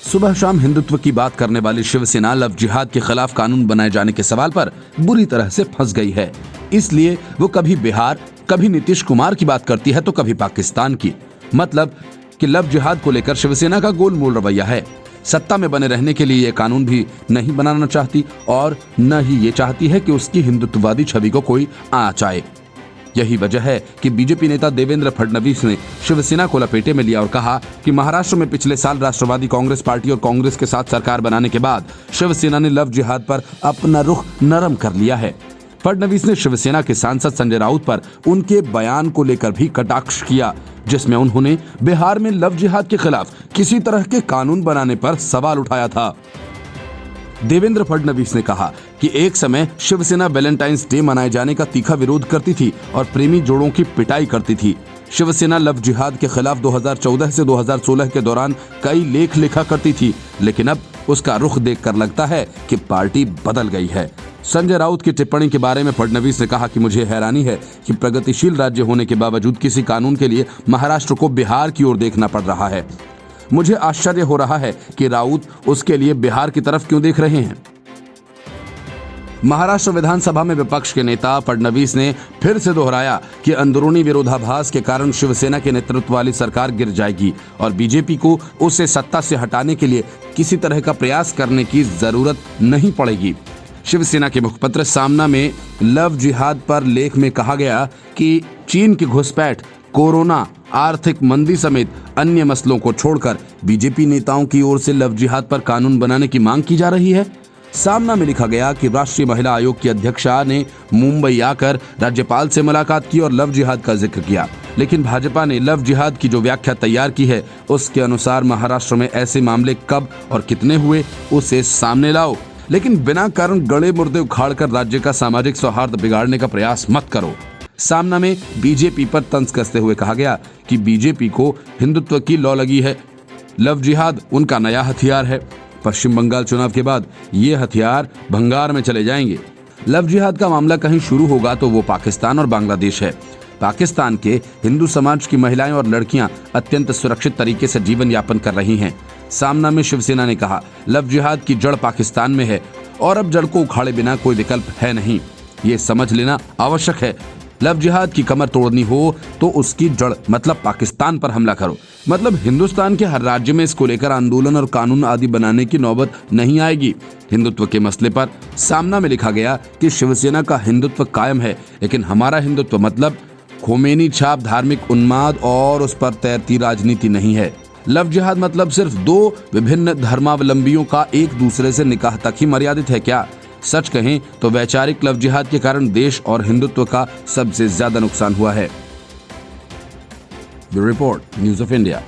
सुबह शाम हिंदुत्व की बात करने वाली शिवसेना लव जिहाद के खिलाफ कानून बनाए जाने के सवाल पर बुरी तरह से फंस गई है। इसलिए वो कभी बिहार, कभी नीतीश कुमार की बात करती है तो कभी पाकिस्तान की। मतलब कि लव जिहाद को लेकर शिवसेना का गोलमोल रवैया है। सत्ता में बने रहने के लिए ये कानून भी नहीं बनाना चाहती और न ही ये चाहती है कि उसकी हिंदुत्ववादी छवि को कोई आँचाए। यही वजह है कि बीजेपी नेता देवेंद्र फडणवीस ने शिवसेना को लपेटे में लिया और कहा कि महाराष्ट्र में पिछले साल राष्ट्रवादी कांग्रेस पार्टी और कांग्रेस के साथ सरकार बनाने के बाद शिवसेना ने लव जिहाद पर अपना रुख नरम कर लिया है। फडणवीस ने शिवसेना के सांसद संजय राउत पर उनके बयान को लेकर भी कटाक्ष किया, जिसमें उन्होंने बिहार में लव जिहाद के खिलाफ किसी तरह के कानून बनाने पर सवाल उठाया था। देवेंद्र फडणवीस ने कहा कि एक समय शिवसेना वैलेंटाइंस डे मनाए जाने का तीखा विरोध करती थी और प्रेमी जोड़ों की पिटाई करती थी। शिवसेना लव जिहाद के खिलाफ 2014 से 2016 के दौरान कई लेख लिखा करती थी, लेकिन अब उसका रुख देखकर लगता है कि पार्टी बदल गई है। संजय राउत की टिप्पणी के बारे में फडणवीस ने कहा कि मुझे हैरानी है कि प्रगतिशील राज्य होने के बावजूद किसी कानून के लिए महाराष्ट्र को बिहार की ओर देखना पड़ रहा है। मुझे आश्चर्य हो रहा है कि राउत उसके लिए बिहार की तरफ क्यों देख रहे हैं। महाराष्ट्र विधानसभा में विपक्ष के नेता फडणवीस ने फिर से दोहराया कि अंदरूनी विरोधाभास के कारण शिवसेना के नेतृत्व वाली सरकार गिर जाएगी और बीजेपी को उसे सत्ता से हटाने के लिए किसी तरह का प्रयास करने की जरूरत नहीं पड़ेगी। शिवसेना के मुखपत्र सामना में लव जिहाद पर लेख में कहा गया कि चीन की घुसपैठ, कोरोना, आर्थिक मंदी समेत अन्य मसलों को छोड़कर बीजेपी नेताओं की ओर से लव जिहाद पर कानून बनाने की मांग की जा रही है। सामना में लिखा गया कि राष्ट्रीय महिला आयोग की अध्यक्षा ने मुंबई आकर राज्यपाल से मुलाकात की और लव जिहाद का जिक्र किया, लेकिन भाजपा ने लव जिहाद की जो व्याख्या तैयार की है उसके अनुसार महाराष्ट्र में ऐसे मामले कब और कितने हुए उसे सामने लाओ, लेकिन बिना कारण गड़े मुर्दे उखाड़कर राज्य का सामाजिक सौहार्द बिगाड़ने का प्रयास मत करो। सामना में बीजेपी पर तंज कसते हुए कहा गया कि बीजेपी को हिंदुत्व की लौ लगी है। लव जिहाद उनका नया हथियार है। पश्चिम बंगाल चुनाव के बाद ये हथियार भंगार में चले जाएंगे। लव जिहाद का मामला कहीं शुरू होगा तो वो पाकिस्तान और बांग्लादेश है। पाकिस्तान के हिंदू समाज की महिलाएं और लड़कियां अत्यंत सुरक्षित तरीके से जीवन यापन कर रही हैं। सामना में शिवसेना ने कहा, लव जिहाद की जड़ पाकिस्तान में है और अब जड़ को उखाड़े बिना कोई विकल्प है नहीं। ये समझ लेना आवश्यक है। लव जिहाद की कमर तोड़नी हो तो उसकी जड़ मतलब पाकिस्तान पर हमला करो। मतलब हिंदुस्तान के हर राज्य में इसको लेकर आंदोलन और कानून आदि बनाने की नौबत नहीं आएगी। हिंदुत्व के मसले पर सामना में लिखा गया कि शिवसेना का हिंदुत्व कायम है, लेकिन हमारा हिंदुत्व मतलब खोमेनी छाप धार्मिक उन्माद और उस पर तैरती राजनीति नहीं है। लव जिहाद मतलब सिर्फ दो विभिन्न धर्मावलंबियों का एक दूसरे से निकाह तक ही मर्यादित है क्या? सच कहें तो वैचारिक लव जिहाद के कारण देश और हिंदुत्व का सबसे ज्यादा नुकसान हुआ है। Bureau report, news of India.